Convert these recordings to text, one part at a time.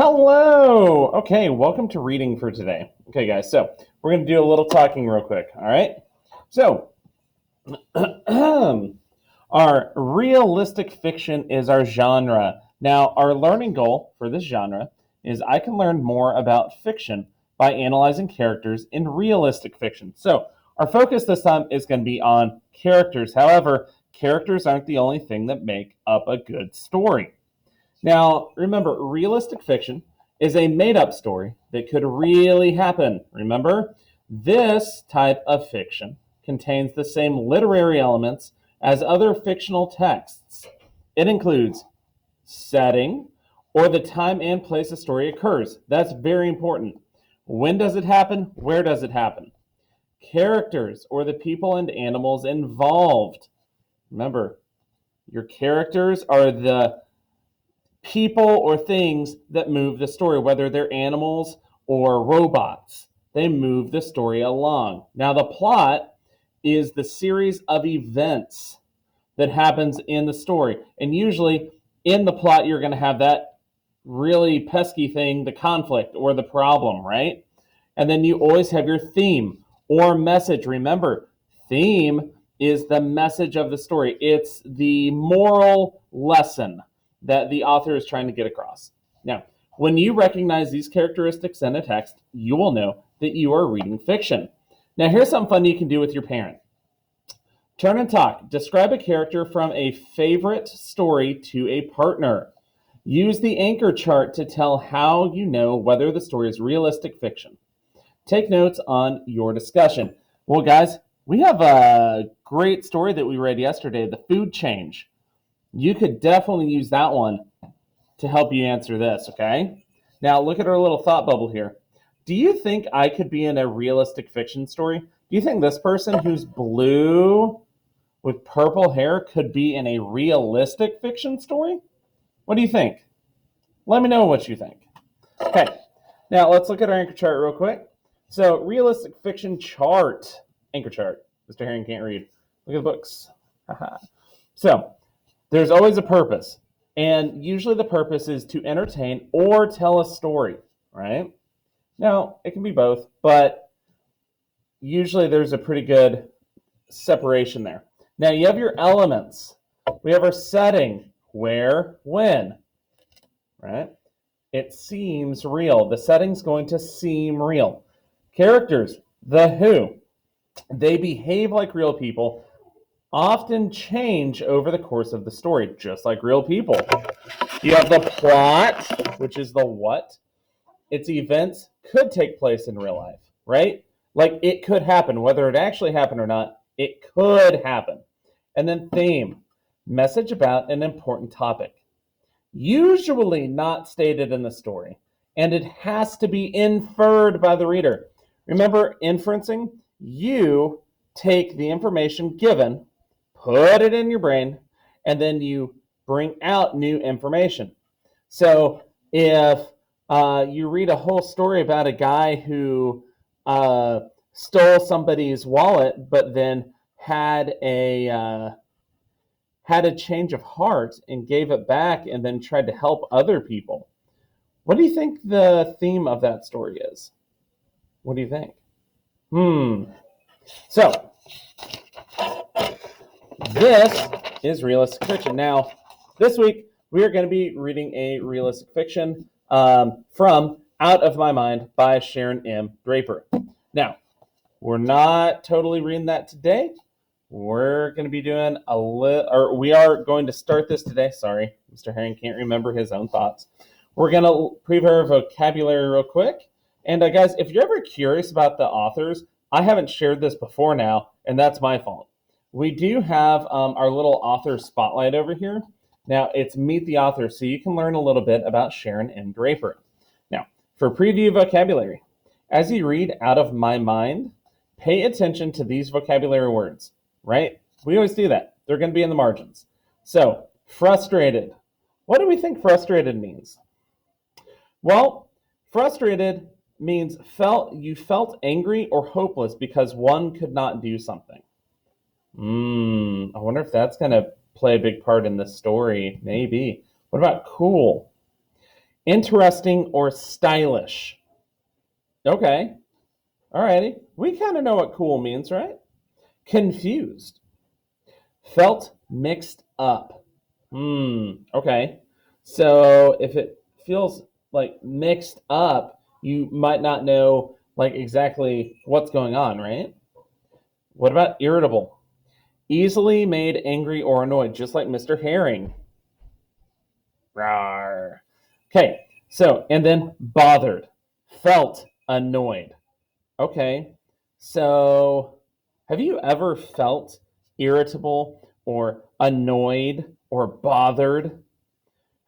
Hello! Okay, welcome to reading for today. Okay, guys, so we're going to do a little talking real quick, all right? So, our realistic fiction is our genre. Now, our learning goal for this genre is I can learn more about fiction by analyzing characters in realistic fiction. So, our focus this time is going to be on characters. However, characters aren't the only thing that make up a good story. Now, remember, realistic fiction is a made up story that could really happen. Remember, this type of fiction contains the same literary elements as other fictional texts. It includes setting or the time and place a story occurs. That's very important. When does it happen? Where does it happen? Characters or the people and animals involved. Remember, your characters are the people or things that move the story, whether they're animals or robots. They move the story along. Now, the plot is the series of events that happens in the story. And usually in the plot, you're going to have that really pesky thing, the conflict or the problem, right? And then you always have your theme or message. Remember, theme is the message of the story, it's the moral lesson that the author is trying to get across. Now, when you recognize these characteristics in a text, you will know that you are reading fiction. Now, here's something fun you can do with your parent. Turn and talk. Describe a character from a favorite story to a partner. Use the anchor chart to tell how you know whether the story is realistic fiction. Take notes on your discussion. Well, guys, we have a great story that we read yesterday, The Food Change. You could definitely use that one to help you answer this, okay? Now, look at our little thought bubble here. Do you think I could be in a realistic fiction story? Do you think this person who's blue with purple hair could be in a realistic fiction story? What do you think? Let me know what you think. Okay, now let's look at our anchor chart real quick. So, realistic fiction chart. Anchor chart. Mr. Herring can't read. Look at the books. So, there's always a purpose. And usually the purpose is to entertain or tell a story, right? Now, it can be both, but usually there's a pretty good separation there. Now, you have your elements. We have our setting, where, when, right? It seems real. The setting's going to seem real. Characters, the who. They behave like real people, often change over the course of the story, just like real people. You have the plot, which is the what. Its events could take place in real life, right? Like it could happen, whether it actually happened or not, it could happen. And then theme, message about an important topic. Usually not stated in the story, and it has to be inferred by the reader. Remember, inferencing? You take the information given, put it in your brain, and then you bring out new information. So if you read a whole story about a guy who stole somebody's wallet, but then had a change of heart and gave it back and then tried to help other people. What do you think the theme of that story is? What do you think? So, this is realistic fiction. Now, this week, we are going to be reading a realistic fiction from Out of My Mind by Sharon M. Draper. Now, we're not totally reading that today. We're going to be doing we are going to start this today. Sorry, Mr. Herring can't remember his own thoughts. We're going to prepare vocabulary real quick. And guys, if you're ever curious about the authors, I haven't shared this before now, and that's my fault. We do have our little author spotlight over here. Now, it's Meet the Author, so you can learn a little bit about Sharon M. Draper. Now, for preview vocabulary, as you read Out of My Mind, pay attention to these vocabulary words. Right? We always do that. They're going to be in the margins. So, frustrated. What do we think frustrated means? Well, frustrated means you felt angry or hopeless because one could not do something. I wonder if that's going to play a big part in this story. Maybe. What about cool? Interesting or stylish. Okay. Alrighty. We kind of know what cool means, right? Confused. Felt mixed up. Okay. So if it feels like mixed up, you might not know like exactly what's going on, right? What about irritable? Easily made angry or annoyed, just like Mr. Herring. Rawr. Okay, so, and then bothered. Felt annoyed. Okay, so have you ever felt irritable or annoyed or bothered?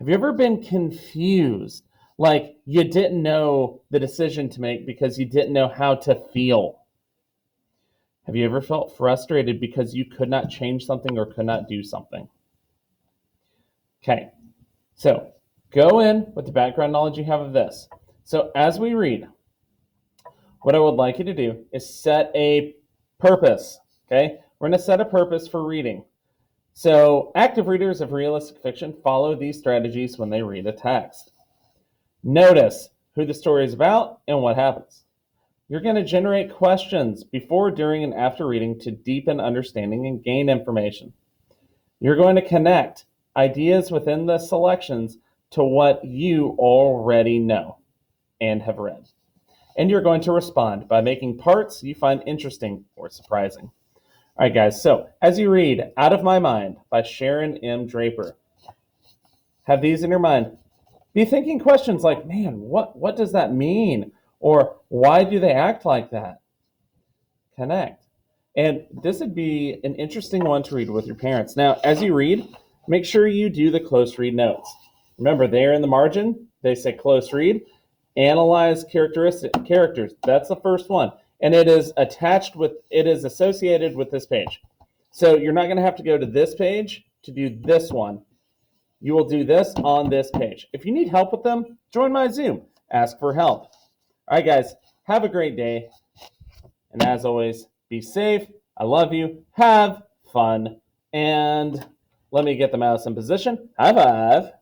Have you ever been confused? Like you didn't know the decision to make because you didn't know how to feel? Have you ever felt frustrated because you could not change something or could not do something? Okay, so go in with the background knowledge you have of this. So as we read, what I would like you to do is set a purpose. Okay, we're going to set a purpose for reading. So active readers of realistic fiction follow these strategies when they read a text. Notice who the story is about and what happens. You're going to generate questions before, during, and after reading to deepen understanding and gain information. You're going to connect ideas within the selections to what you already know and have read. And you're going to respond by making parts you find interesting or surprising. All right, guys, so as you read Out of My Mind by Sharon M. Draper, have these in your mind. Be thinking questions like, man, what does that mean? Or why do they act like that? Connect. And this would be an interesting one to read with your parents. Now, as you read, make sure you do the close read notes. Remember, there in the margin, they say close read. Analyze characters. That's the first one. And it is associated with this page. So you're not going to have to go to this page to do this one. You will do this on this page. If you need help with them, join my Zoom. Ask for help. All right, guys, have a great day. And as always, be safe. I love you. Have fun. And let me get the mouse in position. High five.